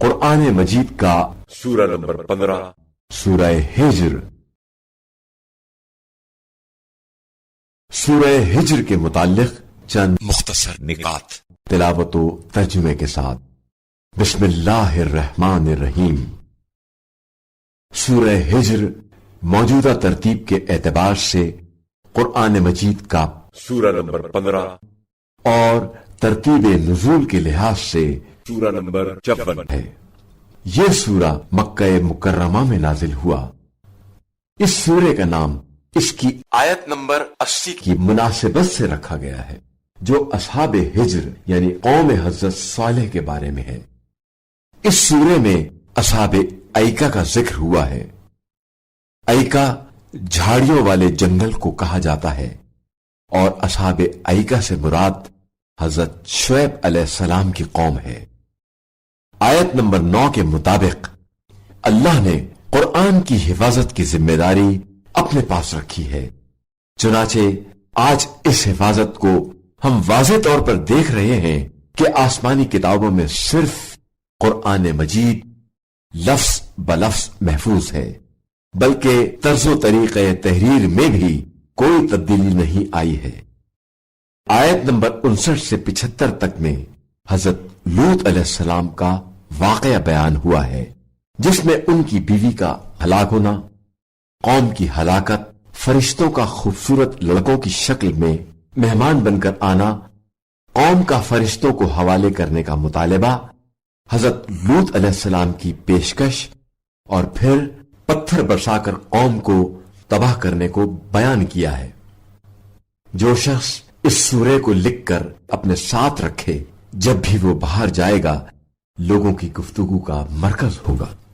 قرآن مجید کا سورہ نمبر 15 سورہ ہجر۔ سورہ ہجر کے متعلق چند مختصر نکات تلاوت و ترجمے کے ساتھ۔ بسم اللہ الرحمن الرحیم۔ سورہ ہجر موجودہ ترتیب کے اعتبار سے قرآن مجید کا سورہ نمبر 15 اور ترتیب نزول کے لحاظ سے سورہ نمبر 56 ہے۔ یہ سورہ مکہ مکرمہ میں نازل ہوا۔ اس سورے کا نام اس کی آیت نمبر 80 کی مناسبت سے رکھا گیا ہے، جو اصحاب ہجر یعنی قوم حضرت صالح کے بارے میں ہے۔ اس سورے میں اصحاب ایکا کا ذکر ہوا ہے۔ ایکا جھاڑیوں والے جنگل کو کہا جاتا ہے، اور اصحاب ایکا سے مراد حضرت شعیب علیہ السلام کی قوم ہے۔ آیت نمبر 9 کے مطابق اللہ نے قرآن کی حفاظت کی ذمہ داری اپنے پاس رکھی ہے، چنانچہ آج اس حفاظت کو ہم واضح طور پر دیکھ رہے ہیں کہ آسمانی کتابوں میں صرف قرآن مجید لفظ بلفظ محفوظ ہے، بلکہ طرز و طریقہ تحریر میں بھی کوئی تبدیلی نہیں آئی ہے۔ آیت نمبر 59 سے 75 تک میں حضرت لوط علیہ السلام کا واقعہ بیان ہوا ہے، جس میں ان کی بیوی کا ہلاک ہونا، قوم کی ہلاکت، فرشتوں کا خوبصورت لڑکوں کی شکل میں مہمان بن کر آنا، قوم کا فرشتوں کو حوالے کرنے کا مطالبہ، حضرت لوط علیہ السلام کی پیشکش، اور پھر پتھر برسا کر قوم کو تباہ کرنے کو بیان کیا ہے۔ جو شخص اس سورے کو لکھ کر اپنے ساتھ رکھے، جب بھی وہ باہر جائے گا لوگوں کی گفتگو کا مرکز ہوگا۔